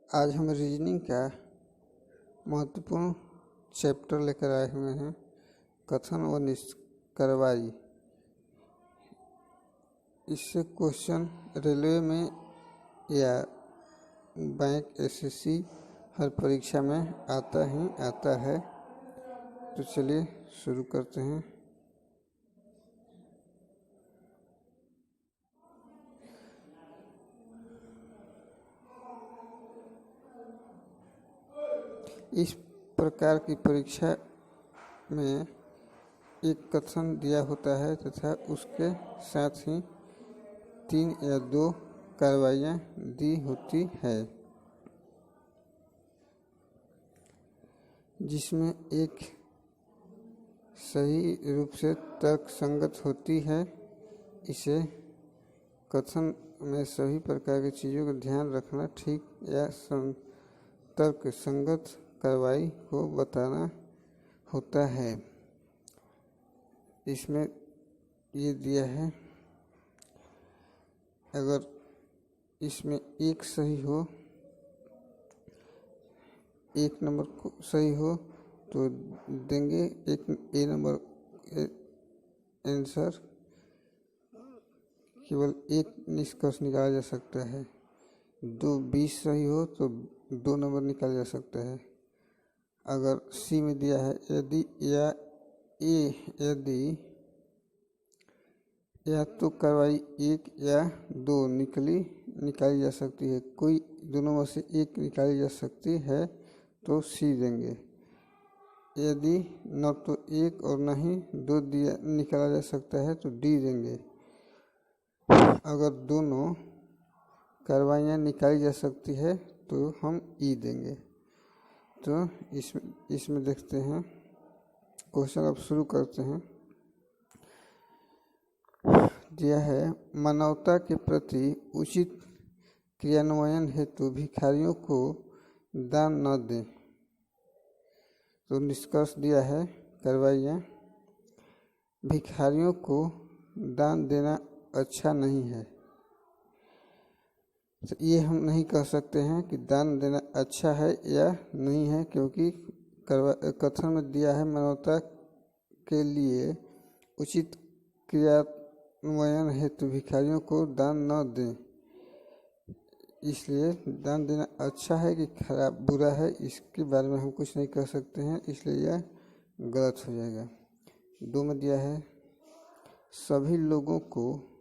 आज हम रीजनिंग का महत्वपूर्ण चैप्टर लेकर आए हुए हैं, कथन व निष्कर्षवाई। इससे क्वेश्चन रेलवे में या बैंक, एसएससी हर परीक्षा में आता है। तो चलिए शुरू करते हैं। इस प्रकार की परीक्षा में एक कथन दिया होता है तथा उसके साथ ही 3 या 2 कार्रवाइयाँ दी होती है, जिसमें एक सही रूप से तर्क संगत होती है। इसे कथन में सभी प्रकार की चीज़ों का ध्यान रखना, ठीक या तर्क संगत कार्रवाई को बताना होता है। इसमें ये दिया है, अगर इसमें एक सही हो, एक नंबर को सही हो तो देंगे एक ए नंबर आंसर। केवल एक निष्कर्ष निकाला जा सकता है। 20 सही हो तो 2 नंबर निकाला जा सकता है। अगर सी में दिया है यदि या तो कार्रवाई 1 या 2 निकाली जा सकती है। कोई दोनों में से एक निकाली जा सकती है तो सी देंगे। यदि न तो 1 और न ही 2 निकाला जा सकता है तो डी देंगे। अगर दोनों कार्रवाइयाँ निकाली जा सकती है तो हम ई देंगे। तो इसमें देखते हैं क्वेश्चन। अब शुरू करते हैं। दिया है, मानवता के प्रति उचित क्रियान्वयन हेतु भिखारियों को दान न दें। तो निष्कर्ष दिया है, कार्रवाइयाँ, भिखारियों को दान देना अच्छा नहीं है। तो ये हम नहीं कह सकते हैं कि दान देना अच्छा है या नहीं है, क्योंकि कथन में दिया है मानवता के लिए उचित क्रियान्वयन हेतु भिखारियों को दान न दें। इसलिए दान देना अच्छा है कि खराब बुरा है, इसके बारे में हम कुछ नहीं कह सकते हैं, इसलिए यह गलत हो जाएगा। 2 में दिया है, सभी लोगों को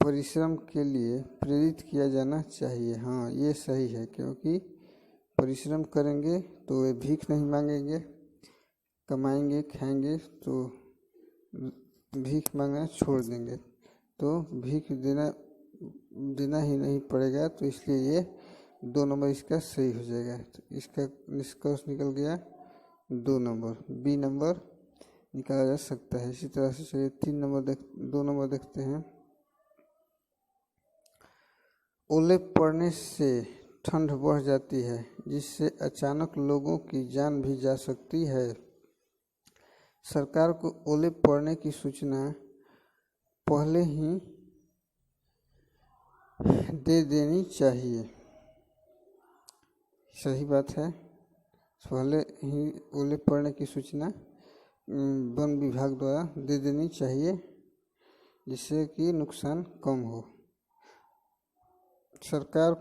परिश्रम के लिए प्रेरित किया जाना चाहिए। हाँ, ये सही है, क्योंकि परिश्रम करेंगे तो वे भीख नहीं मांगेंगे। कमाएंगे खाएंगे तो भीख मांगना छोड़ देंगे, तो भीख देना ही नहीं पड़ेगा। तो इसलिए ये 2 नंबर इसका सही हो जाएगा। तो इसका निष्कर्ष निकल गया 2 नंबर। बी नंबर निकाला जा सकता है। इसी तरह से चलिए 2 नंबर देखते हैं। ओले पड़ने से ठंड बढ़ जाती है, जिससे अचानक लोगों की जान भी जा सकती है। सरकार को ओले पड़ने की सूचना पहले ही दे देनी चाहिए। सही बात है, पहले ही ओले पड़ने की सूचना वन विभाग द्वारा दे देनी चाहिए, जिससे कि नुकसान कम हो। सरकार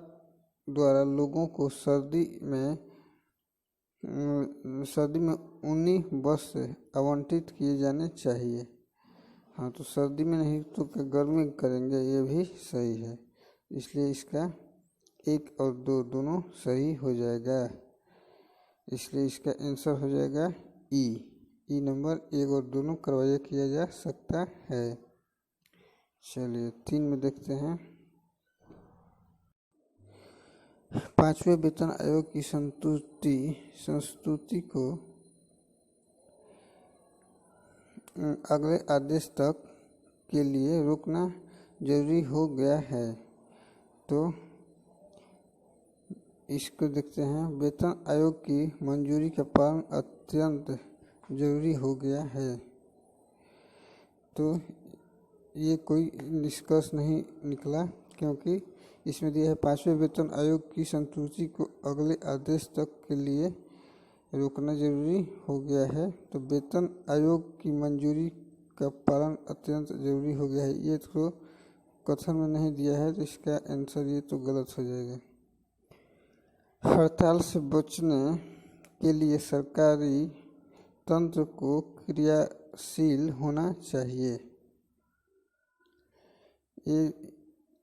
द्वारा लोगों को सर्दी में ऊनी वस्त्र आवंटित किए जाने चाहिए। हाँ, तो सर्दी में नहीं तो गर्मी करेंगे, ये भी सही है। इसलिए इसका 1 और 2 दोनों सही हो जाएगा। इसलिए इसका आंसर हो जाएगा ई नंबर। 1 और दोनों कार्रवाई किया जा सकता है। चलिए 3 में देखते हैं। 5वें वेतन आयोग की संस्तुति को अगले आदेश तक के लिए रोकना जरूरी हो गया है। तो इसको देखते हैं। वेतन आयोग की मंजूरी का पालन अत्यंत जरूरी हो गया है। तो ये कोई निष्कर्ष नहीं निकला, क्योंकि इसमें दिया है 5वें वेतन आयोग की संतुष्टि को अगले आदेश तक के लिए रोकना जरूरी हो गया है। तो वेतन आयोग की मंजूरी का पालन अत्यंत जरूरी हो गया है। ये तो कथन में नहीं दिया है, तो इसका आंसर ये तो गलत हो जाएगा। हड़ताल से बचने के लिए सरकारी तंत्र को क्रियाशील होना चाहिए।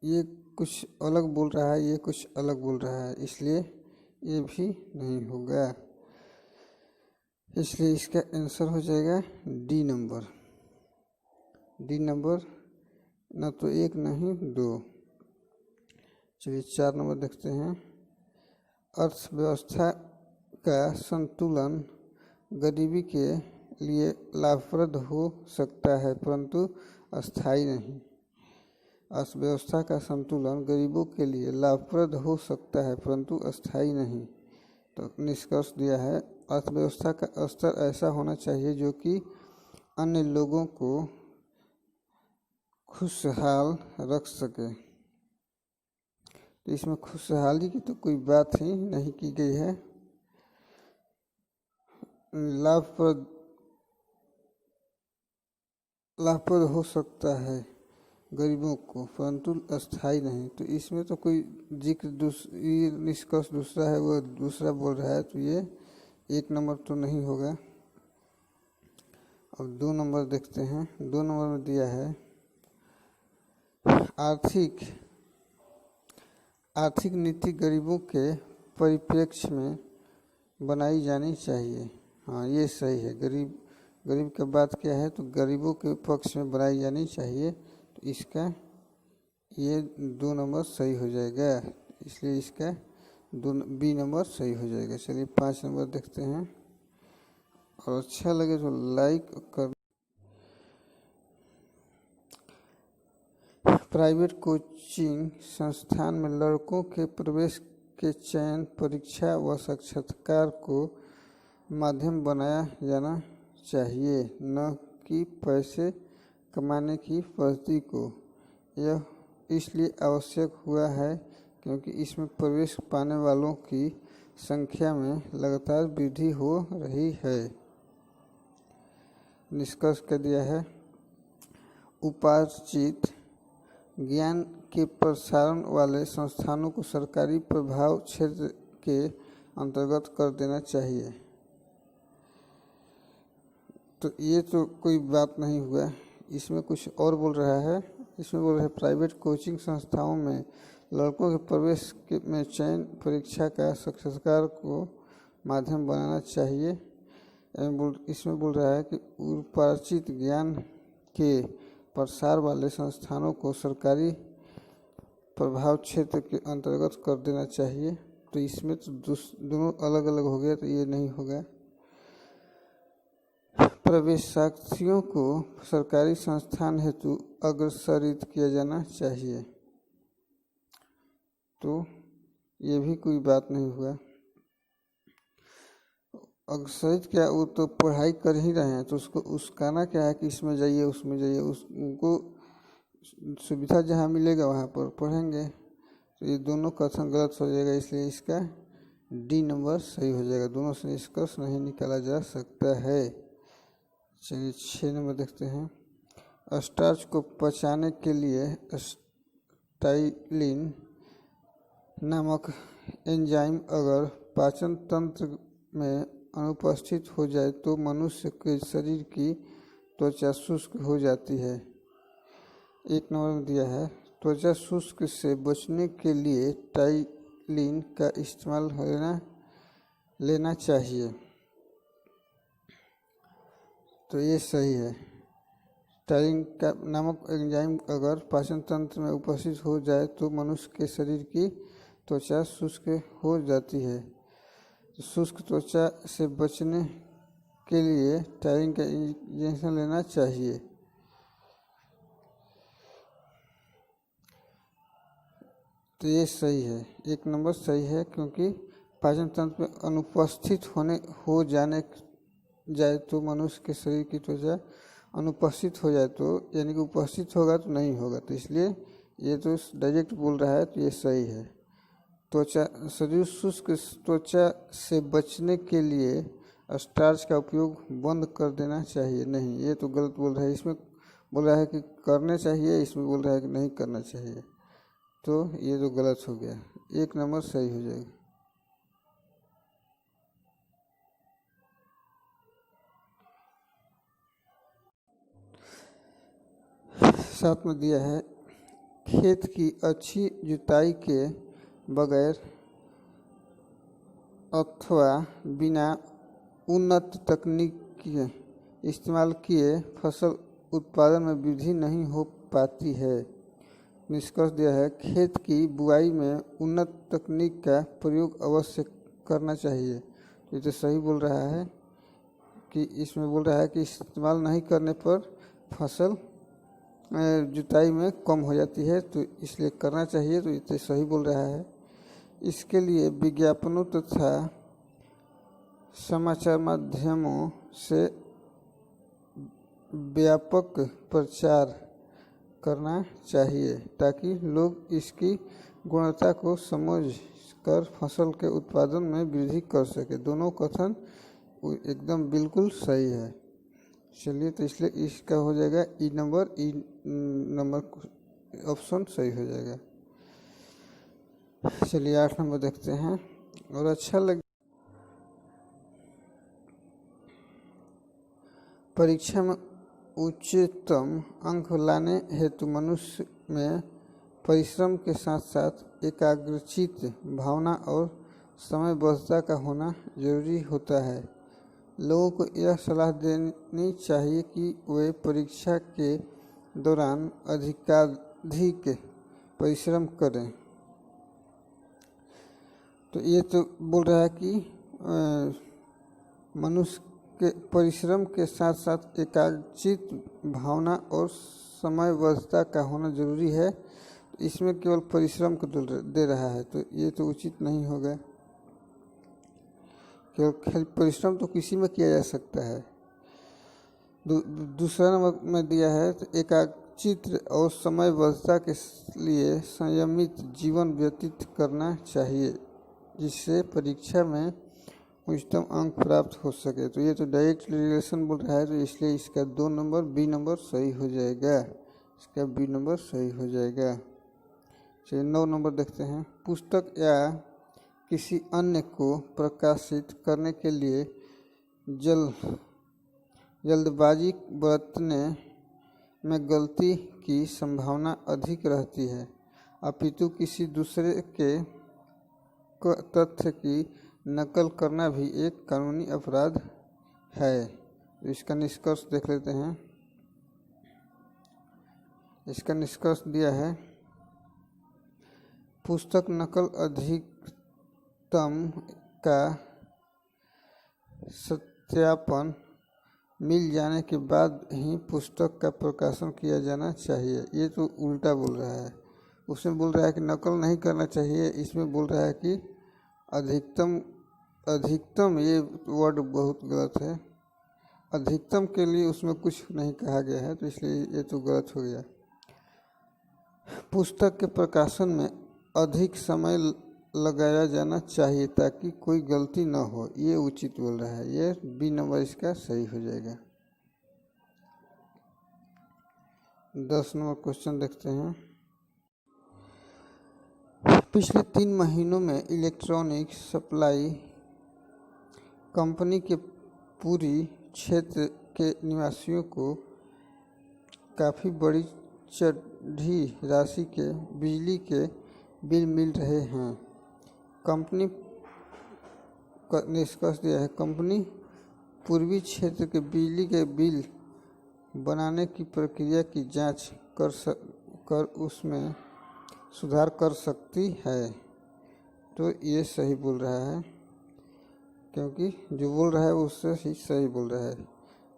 ये कुछ अलग बोल रहा है, ये कुछ अलग बोल रहा है, इसलिए ये भी नहीं होगा। इसलिए इसका आंसर हो जाएगा डी नंबर। डी नंबर ना तो 1 नहीं 2। चलिए 4 नंबर देखते हैं। अर्थव्यवस्था का संतुलन गरीबी के लिए लाभप्रद हो सकता है परंतु अस्थायी नहीं। अर्थव्यवस्था का संतुलन गरीबों के लिए लाभप्रद हो सकता है परंतु अस्थायी नहीं। तो निष्कर्ष दिया है अर्थव्यवस्था का स्तर ऐसा होना चाहिए जो कि अन्य लोगों को खुशहाल रख सके। तो इसमें खुशहाली की तो कोई बात ही नहीं की गई है। लाभप्रद हो सकता है गरीबों को परंतु अस्थायी नहीं। तो इसमें तो कोई जिक्र ये निष्कर्ष दूसरा है, वो दूसरा बोल रहा है, तो ये 1 नंबर तो नहीं होगा। अब 2 नंबर देखते हैं। 2 नंबर में दिया है आर्थिक नीति गरीबों के परिप्रेक्ष्य में बनाई जानी चाहिए। हाँ, ये सही है। गरीब का बात क्या है, तो गरीबों के पक्ष में बनाई जानी चाहिए। तो इसका ये 2 नंबर सही हो जाएगा, इसलिए इसका बी नंबर सही हो जाएगा। चलिए 5 नंबर देखते हैं, और अच्छा लगे तो लाइक कर। प्राइवेट कोचिंग संस्थान में लड़कों के प्रवेश के चयन परीक्षा व साक्षात्कार को माध्यम बनाया जाना चाहिए, न कि पैसे कमाने की पद्धति को। यह इसलिए आवश्यक हुआ है क्योंकि इसमें प्रवेश पाने वालों की संख्या में लगातार वृद्धि हो रही है। निष्कर्ष कर दिया है उपार्जित ज्ञान के प्रसारण वाले संस्थानों को सरकारी प्रभाव क्षेत्र के अंतर्गत कर देना चाहिए। तो ये तो कोई बात नहीं हुआ, इसमें कुछ और बोल रहा है। इसमें बोल रहा है प्राइवेट कोचिंग संस्थाओं में लड़कों के प्रवेश में चयन परीक्षा का साक्षात्कार को माध्यम बनाना चाहिए। इसमें बोल रहा है कि उपार्जित ज्ञान के प्रसार वाले संस्थानों को सरकारी प्रभाव क्षेत्र के अंतर्गत कर देना चाहिए। तो इसमें तो दोनों अलग अलग हो गया, तो ये नहीं होगा। प्रवेशार्थियों को सरकारी संस्थान हेतु अग्रसरित किया जाना चाहिए, तो ये भी कोई बात नहीं हुआ। अग्रसरित क्या, वो तो पढ़ाई कर ही रहे हैं, तो उसको उसकाना क्या है कि इसमें जाइए उसमें जाइए, उनको सुविधा जहाँ मिलेगा वहाँ पर पढ़ेंगे। तो ये दोनों कथन गलत हो जाएगा, इसलिए इसका डी नंबर सही हो जाएगा। दोनों से निष्कर्ष नहीं निकाला जा सकता है। चलिए 6 नंबर देखते हैं। स्टार्च को पचाने के लिए स्टाइलिन नामक एंजाइम अगर पाचन तंत्र में अनुपस्थित हो जाए तो मनुष्य के शरीर की त्वचा शुष्क हो जाती है। 1 नंबर में दिया है त्वचा शुष्क से बचने के लिए टाइलिन का इस्तेमाल लेना चाहिए, तो ये सही है। टाइलिन का नामक एंजाइम अगर पाचन तंत्र में उपस्थित हो जाए तो मनुष्य के शरीर की त्वचा शुष्क हो जाती है। तो शुष्क त्वचा से बचने के लिए टाइलिन का इंजेक्शन लेना चाहिए। तो ये सही है, 1 नंबर सही है, क्योंकि पाचन तंत्र में अनुपस्थित हो जाए तो मनुष्य के शरीर की त्वचा अनुपस्थित हो जाए तो यानी कि उपस्थित होगा तो नहीं होगा, तो इसलिए ये तो डायरेक्ट बोल रहा है तो ये सही है। त्वचा शरीर शुष्क त्वचा से बचने के लिए स्टार्च का उपयोग बंद कर देना चाहिए। नहीं, ये तो गलत बोल रहा है। इसमें बोल रहा है कि करने चाहिए, इसमें बोल रहा है कि नहीं करना चाहिए, तो ये तो गलत हो गया। 1 नंबर सही हो जाएगा। साथ में दिया है खेत की अच्छी जुताई के बगैर अथवा बिना उन्नत तकनीक के इस्तेमाल किए फसल उत्पादन में वृद्धि नहीं हो पाती है। निष्कर्ष दिया है खेत की बुआई में उन्नत तकनीक का प्रयोग अवश्य करना चाहिए। तो ये तो सही बोल रहा है कि इसमें बोल रहा है कि इस्तेमाल नहीं करने पर फसल जुताई में कम हो जाती है, तो इसलिए करना चाहिए। तो ये तो सही बोल रहा है। इसके लिए विज्ञापनों तथा समाचार माध्यमों से व्यापक प्रचार करना चाहिए ताकि लोग इसकी गुणवत्ता को समझ कर फसल के उत्पादन में वृद्धि कर सके। दोनों कथन एकदम बिल्कुल सही है। चलिए, तो इसलिए इसका हो जाएगा ई नंबर ऑप्शन सही हो जाएगा। चलिए 8 नंबर देखते हैं। और अच्छा लगे परीक्षा में उच्चतम अंक लाने हेतु मनुष्य में परिश्रम के साथ साथ एकाग्रचित भावना और समयबद्धता का होना जरूरी होता है। लोगों को यह सलाह देनी चाहिए कि वे परीक्षा के दौरान अधिकाधिक परिश्रम करें। तो ये तो बोल रहा है कि मनुष्य के परिश्रम के साथ साथ एकाग्रचित भावना और समयबद्धता का होना जरूरी है। इसमें केवल परिश्रम को दे रहा है, तो ये तो उचित नहीं होगा। केवल परिश्रम तो किसी में किया जा सकता है। दूसरा नंबर में दिया है तो एकाग्रचित और समयबद्धता के लिए संयमित जीवन व्यतीत करना चाहिए जिससे परीक्षा में उच्चतम अंक प्राप्त हो सके। तो ये तो डायरेक्ट रिलेशन बोल रहा है, तो इसलिए इसका 2 नंबर बी नंबर सही हो जाएगा। इसका बी नंबर सही हो जाएगा। चलिए 9 नंबर देखते हैं। पुस्तक या किसी अन्य को प्रकाशित करने के लिए जल्दबाजी बरतने में गलती की संभावना अधिक रहती है, अपितु किसी दूसरे के तथ्य की नकल करना भी एक कानूनी अपराध है। इसका निष्कर्ष देख लेते हैं। इसका निष्कर्ष दिया है पुस्तक नकल अधिकतम का सत्यापन मिल जाने के बाद ही पुस्तक का प्रकाशन किया जाना चाहिए। ये तो उल्टा बोल रहा है। उसमें बोल रहा है कि नकल नहीं करना चाहिए, इसमें बोल रहा है कि अधिकतम ये वर्ड बहुत गलत है। अधिकतम के लिए उसमें कुछ नहीं कहा गया है, तो इसलिए ये तो गलत हो गया। पुस्तक के प्रकाशन में अधिक समय लगाया जाना चाहिए ताकि कोई गलती न हो, ये उचित बोल रहा है। ये बी नंबर इसका सही हो जाएगा। 10 नंबर क्वेश्चन देखते हैं। पिछले 3 महीनों में इलेक्ट्रॉनिक सप्लाई कंपनी के पूरी क्षेत्र के निवासियों को काफ़ी बड़ी चढ़ी राशि के बिजली के बिल मिल रहे हैं। कंपनी का निष्कर्ष दिया है कंपनी पूर्वी क्षेत्र के बिजली के बिल बनाने की प्रक्रिया की जांच कर उसमें सुधार कर सकती है। तो ये सही बोल रहा है, क्योंकि जो बोल रहा है उससे ही सही बोल रहा है।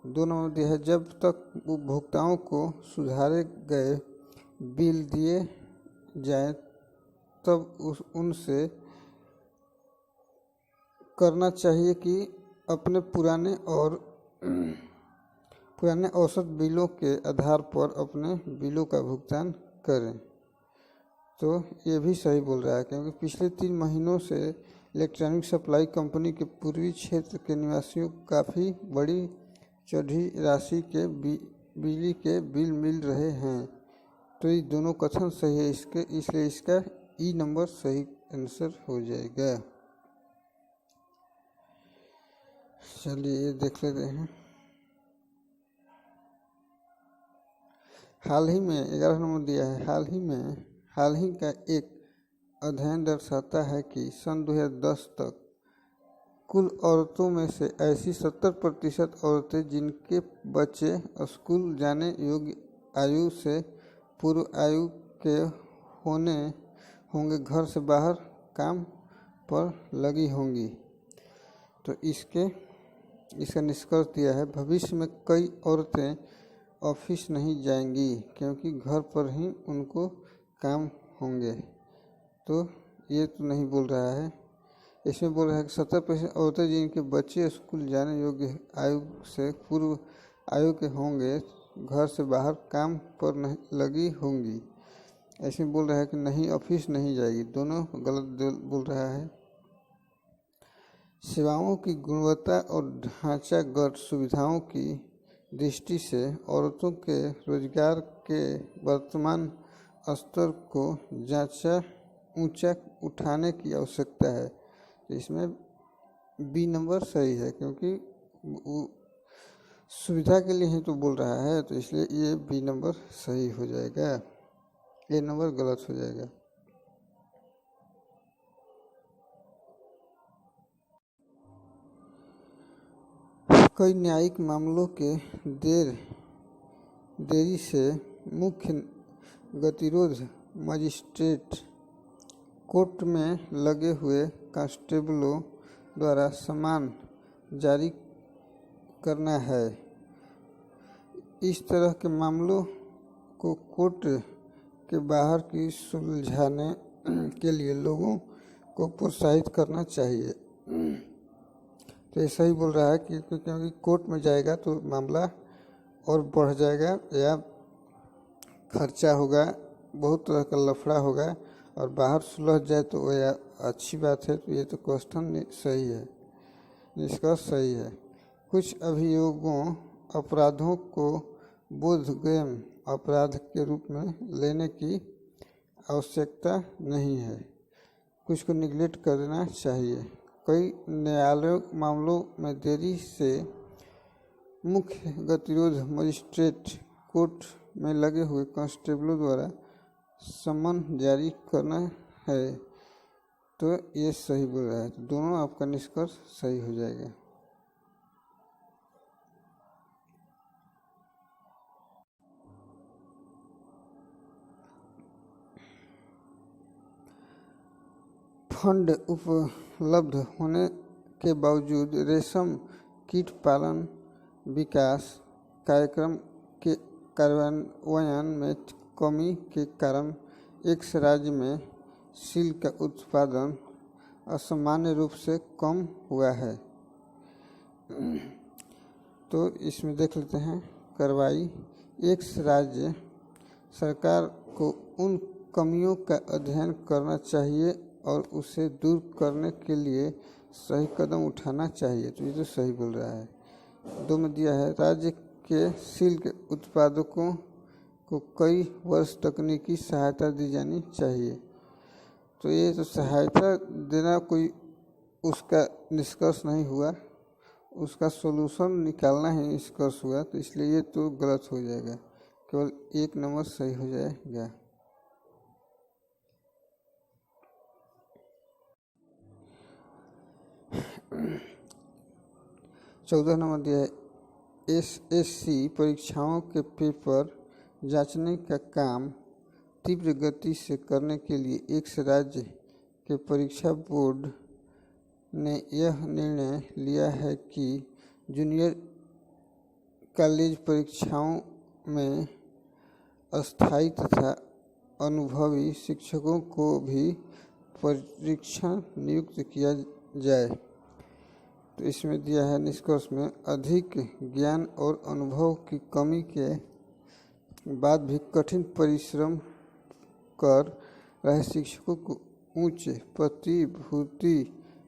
2 नंबर दिया है जब तक उपभोक्ताओं को सुधारे गए बिल दिए जाए तब उनसे करना चाहिए कि अपने पुराने औसत बिलों के आधार पर अपने बिलों का भुगतान करें। तो ये भी सही बोल रहा है, क्योंकि पिछले 3 महीनों से इलेक्ट्रॉनिक सप्लाई कंपनी के पूर्वी क्षेत्र के निवासियों को काफ़ी बड़ी चढ़ी राशि के बिजली के बिल मिल रहे हैं। तो ये दोनों कथन सही है, इसलिए इसका ई नंबर सही आंसर हो जाएगा। चलिए ये देख लेते हैं। हाल ही में 11 नंबर दिया है। हाल ही का एक अध्ययन दर्शाता है कि सन 2010 तक कुल औरतों में से ऐसी 70% औरतें जिनके बच्चे स्कूल जाने योग्य आयु से पूर्व आयु के होंगे घर से बाहर काम पर लगी होंगी। तो इसका निष्कर्ष दिया है, भविष्य में कई औरतें ऑफिस नहीं जाएंगी क्योंकि घर पर ही उनको काम होंगे। तो ये तो नहीं बोल रहा है, इसमें बोल रहा है कि 70% औरतें जिनके बच्चे स्कूल जाने योग्य आयु से पूर्व आयु के होंगे घर से बाहर काम पर नहीं लगी होंगी। ऐसे बोल रहा है कि नहीं ऑफिस नहीं जाएगी, दोनों गलत बोल रहा है। सेवाओं की गुणवत्ता और ढांचागत सुविधाओं की दृष्टि से औरतों के रोजगार के वर्तमान स्तर को ऊंचा उठाने की आवश्यकता है। तो इसमें बी नंबर सही है, क्योंकि सुविधा के लिए ही तो बोल रहा है, तो इसलिए ये बी नंबर सही हो जाएगा, ए नंबर गलत हो जाएगा। कई न्यायिक मामलों के देरी से मुख्य गतिरोध मजिस्ट्रेट कोर्ट में लगे हुए कांस्टेबलों द्वारा सम्मान जारी करना है। इस तरह के मामलों को कोर्ट के बाहर की सुलझाने के लिए लोगों को प्रोत्साहित करना चाहिए। तो ऐसा ही बोल रहा है कि क्योंकि कोर्ट में जाएगा तो मामला और बढ़ जाएगा या खर्चा होगा, बहुत तरह का लफड़ा होगा, और बाहर सुलझ जाए तो वह अच्छी बात है। तो ये तो क्वेश्चन सही है, इसका सही है। कुछ अभियोगों अपराधों को बोधगम्य अपराध के रूप में लेने की आवश्यकता नहीं है, कुछ को निगलेक्ट करना चाहिए। कई न्यायालय मामलों में देरी से मुख्य गतिरोध मजिस्ट्रेट कोर्ट में लगे हुए कांस्टेबलों द्वारा सम्मन जारी करना है। तो ये सही बोल रहा है, तो दोनों आपका निष्कर्ष सही हो जाएगा। फंड उपलब्ध होने के बावजूद रेशम कीट पालन विकास कार्यक्रम के कार्यान्वयन में कमी के कारण एक राज्य में सिल्क का उत्पादन असामान्य रूप से कम हुआ है। तो इसमें देख लेते हैं कार्रवाई। एक राज्य सरकार को उन कमियों का अध्ययन करना चाहिए और उसे दूर करने के लिए सही कदम उठाना चाहिए। तो ये तो सही बोल रहा है। 2 में दिया है, राज्य के सिल्क उत्पादकों को कई वर्ष तकनीकी सहायता दी जानी चाहिए। तो ये तो सहायता देना कोई उसका निष्कर्ष नहीं हुआ, उसका सॉल्यूशन निकालना ही निष्कर्ष हुआ। तो इसलिए ये तो गलत हो जाएगा, केवल 1 नंबर सही हो जाएगा। चौदह नंबर दिया है, SSC परीक्षाओं के पेपर जांचने का काम तीव्र गति से करने के लिए एक राज्य के परीक्षा बोर्ड ने यह निर्णय लिया है कि जूनियर कॉलेज परीक्षाओं में अस्थायी तथा अनुभवी शिक्षकों को भी परीक्षण नियुक्त किया जाए। तो इसमें दिया है निष्कर्ष में अधिक ज्ञान और अनुभव की कमी के बाद भी कठिन परिश्रम कर रहे शिक्षकों को उच्च प्रतिभूति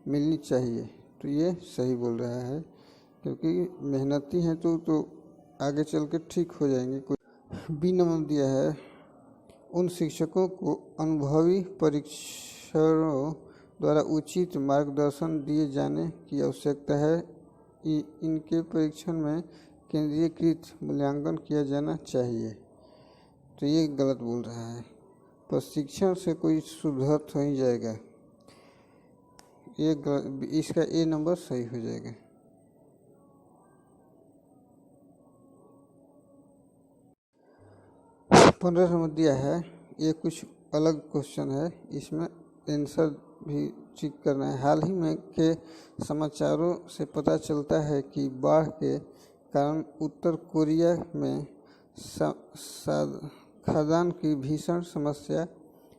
मिलनी चाहिए। तो ये सही बोल रहा है, क्योंकि मेहनती हैं तो आगे चल के ठीक हो जाएंगे। कोई बी नंबर दिया है, उन शिक्षकों को अनुभवी परीक्षणों द्वारा उचित मार्गदर्शन दिए जाने की आवश्यकता है। इनके परीक्षण में केंद्रीकृत मूल्यांकन किया जाना चाहिए। तो ये गलत बोल रहा है, प्रशिक्षण से कोई सुधर तो नहीं जाएगा। ये इसका ए नंबर सही हो जाएगा। पंद्रह नंबर दिया है, ये कुछ अलग क्वेश्चन है, इसमें आंसर भी चेक करना है। हाल ही में के समाचारों से पता चलता है कि बाढ़ के कारण उत्तर कोरिया में खाद्यान्न की भीषण समस्या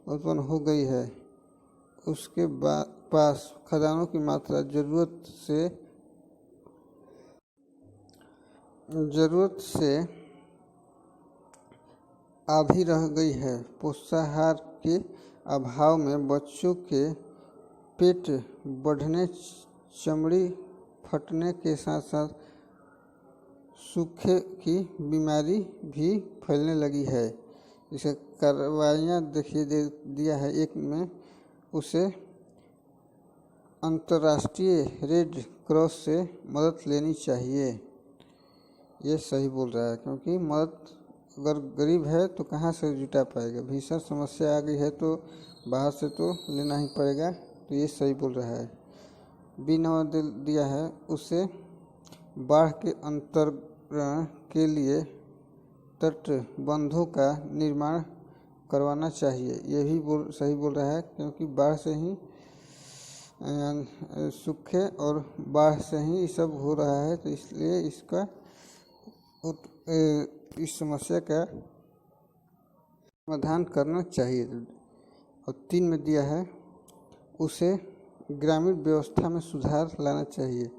उत्पन्न हो गई है। उसके पास खाद्यान्नों की मात्रा जरूरत से आधी रह गई है। पोषाहार के अभाव में बच्चों के पेट बढ़ने, चमड़ी फटने के साथ साथ सूखे की बीमारी भी फैलने लगी है। इसे कार्रवाइयाँ देखिए दिया है। एक में उसे अंतर्राष्ट्रीय रेड क्रॉस से मदद लेनी चाहिए। ये सही बोल रहा है, क्योंकि मदद अगर गरीब है तो कहाँ से जुटा पाएगा। भीषण समस्या आ गई है तो बाहर से तो लेना ही पड़ेगा। तो ये सही बोल रहा है। बी नंबर दिया है, उसे बाढ़ के अंतरण के लिए तटबंधों का निर्माण करवाना चाहिए। ये भी सही बोल रहा है, क्योंकि बाढ़ से ही सूखे और बाढ़ से ही ये सब हो रहा है। तो इसलिए इस समस्या का समाधान करना चाहिए। और 3 में दिया है, उसे ग्रामीण व्यवस्था में सुधार लाना चाहिए।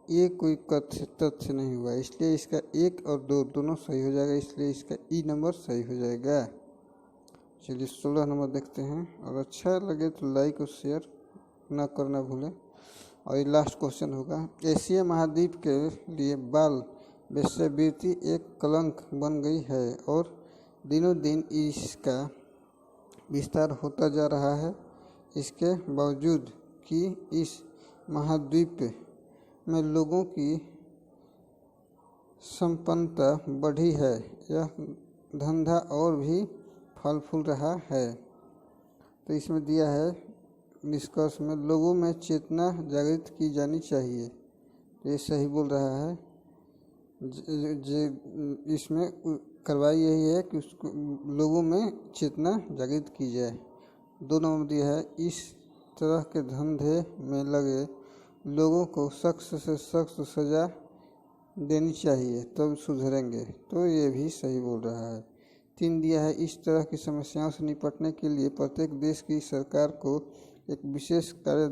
ये कोई तथ्य नहीं हुआ, इसलिए इसका 1 और 2 दोनों सही हो जाएगा। इसलिए इसका ई नंबर सही हो जाएगा। चलिए 16 नंबर देखते हैं। और अच्छा लगे तो लाइक और शेयर ना करना भूलें। और ये लास्ट क्वेश्चन होगा, एशिया महाद्वीप के लिए बाल वेश्यावृत्ति एक कलंक बन गई है और दिनों दिन इसका विस्तार होता जा रहा है। इसके बावजूद कि इस महाद्वीप में लोगों की संपन्नता बढ़ी है, यह धंधा और भी फल फूल रहा है। तो इसमें दिया है निष्कर्ष में, लोगों में चेतना जागृत की जानी चाहिए। तो ये सही बोल रहा है। इसमें कार्रवाई यही है कि उसको लोगों में चेतना जागृत की जाए। 2 नंबर दिया है, इस तरह के धंधे में लगे लोगों को सख्त से सख्त सज़ा देनी चाहिए, तब सुधरेंगे। तो ये भी सही बोल रहा है। 3 दिया है, इस तरह की समस्याओं से निपटने के लिए प्रत्येक देश की सरकार को एक विशेष कार्य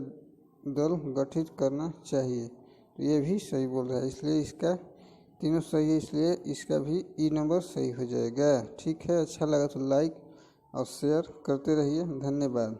दल गठित करना चाहिए। तो ये भी सही बोल रहा है। इसलिए इसका तीनों सही है, इसलिए इसका भी ई नंबर सही हो जाएगा। ठीक है, अच्छा लगा तो लाइक और शेयर करते रहिए। धन्यवाद।